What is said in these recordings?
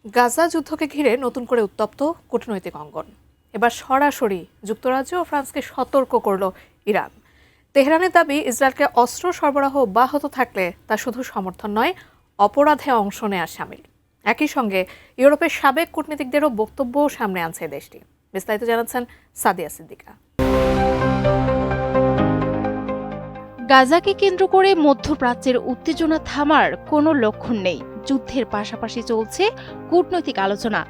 গাজা যুদ্ধকে ঘিরে নতুন করে উত্তপ্ত কূটনৈতিক অঙ্গন। এবার সরাসরি যুক্তরাজ্য ও ফ্রান্সকে সতর্ক করল ইরান। তেহরানের দাবি, ইসরায়েলকে অস্ত্র সরবরাহ অব্যাহত থাকলে তা শুধু সমর্থন নয়, অপরাধে অংশ নেওয়া শামিল। একই সঙ্গে ইউরোপের সাবেক কূটনীতিকদেরও বক্তব্য সামনে আনছে দেশটি। বিস্তারিত জানাচ্ছেন সাদিয়া সিদ্দিকা। গাজাকে কেন্দ্র করে মধ্যপ্রাচ্যের উত্তেজনা থামার কোনো লক্ষণ নেই। যুদ্ধের পাশাপাশি চলছে কূটনৈতিক আলোচনা।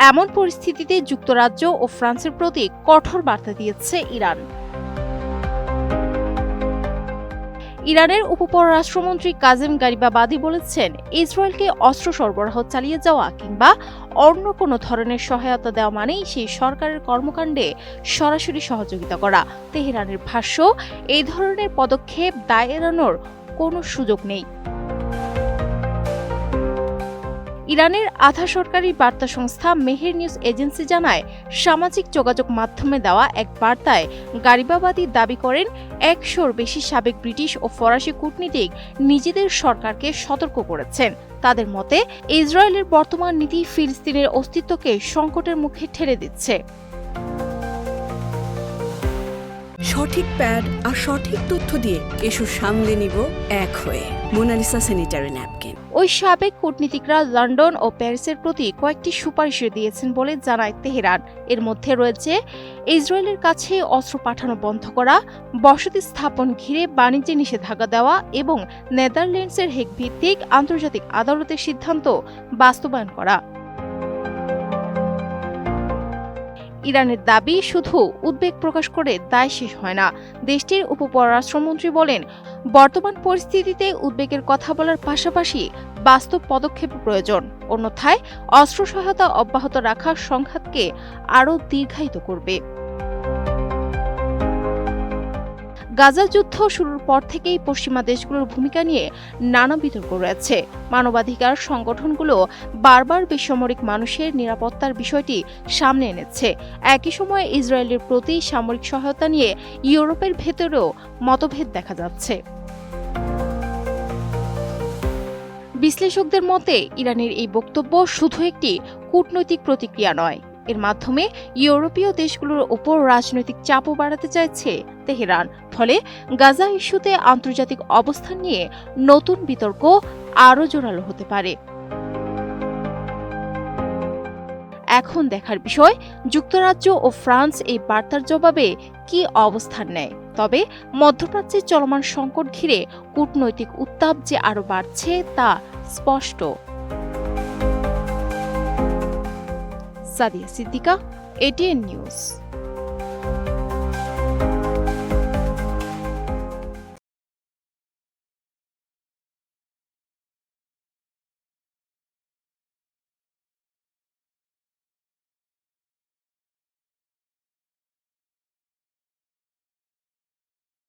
এমন পরিস্থিতিতে যুক্তরাজ্য ও ফ্রান্সের প্রতি কঠোর বার্তা দিয়েছে ইরান। ইরানের উপপররাষ্ট্রমন্ত্রী কাজেম গারিবাবাদি বলেছেন, ইসরায়েলকে অস্ত্র সরবরাহ চালিয়ে যাওয়া কিংবা অন্য কোনো ধরনের সহায়তা দেওয়া মানেই সেই সরকারের কর্মকাণ্ডে সরাসরি সহযোগিতা করা। তেহরানের ভাষ্য, এই ধরনের পদক্ষেপ দায় এড়ানোর কোনো সুযোগ নেই। ইরানের আধা সরকারি বার্তা সংস্থা মেহের নিউজ এজেন্সি জানায়, সামাজিক যোগাযোগ মাধ্যমে দেওয়া এক বার্তায় গারিবাবাদি দাবি করেন, 100-র বেশি সাবেক ব্রিটিশ ও ফরাসি কূটনীতিক নিজেদের সরকারকে সতর্ক করেছেন। তাদের মতে, ইসরায়েলের বর্তমান নীতি ফিলিস্তিনের অস্তিত্বকে সংকটের মুখে ঠেলে দিচ্ছে। সঠিক প্যাড আর সঠিক তথ্য দিয়ে এসব সামলে নিব এক হয়ে। Monalisa sanitary napkin. ওই সাবেক কূটনীতিকরা লন্ডন ও প্যারিসের প্রতি কয়েকটি সুপারিশ দিয়েছেন বলে জানায় তেহরান। এর মধ্যে রয়েছে ইসরায়েলের কাছে অস্ত্র পাঠানো বন্ধ করা, বসতি স্থাপন ঘিরে বাণিজ্যে নিষেধাজ্ঞা দেওয়া এবং নেদারল্যান্ডসের হেগ ভিত্তিক আন্তর্জাতিক আদালতের সিদ্ধান্ত বাস্তবায়ন করা। ইরানের দাবি, শুধু উদ্বেগ প্রকাশ করে দায় শেষ হয় না। দেশটির উপপররাষ্ট্রমন্ত্রী বলেন, বর্তমান পরিস্থিতিতে উদ্বেগের কথা বলার পাশাপাশি বাস্তব পদক্ষেপ প্রয়োজন। অন্যথায় অস্ত্র সহায়তা অব্যাহত রাখা সংঘাতকে আরও দীর্ঘায়িত করবে। গাজা যুদ্ধ শুরুর পর থেকেই পশ্চিমা দেশগুলোর ভূমিকা নিয়ে নানা বিতর্ক রয়েছে। মানবাধিকার সংগঠনগুলো বারবার বেসামরিক মানুষের নিরাপত্তার বিষয়টি সামনে এনেছে। একই সময়ে ইসরায়েলের প্রতি সামরিক সহায়তা নিয়ে ইউরোপের ভেতরেও মতভেদ দেখা যাচ্ছে। বিশ্লেষকদের মতে, ইরানের এই বক্তব্য শুধু একটি কূটনৈতিক প্রতিক্রিয়া নয়, এর মাধ্যমে ইউরোপীয় দেশগুলোর উপর রাজনৈতিক চাপও বাড়াতে চাইছে তেহরান। ফলে গাজা ইস্যুতে আন্তর্জাতিক অবস্থান নিয়ে নতুন বিতর্ক আরও জোরালো হতে পারে। এখন দেখার বিষয়, যুক্তরাজ্য ও ফ্রান্স এই বার্তার জবাবে কি অবস্থান নেয়। তবে মধ্যপ্রাচ্যের চলমান সংকট ঘিরে কূটনৈতিক উত্তাপ যে আরও বাড়ছে তা স্পষ্ট। Sadia Siddika, ATN news.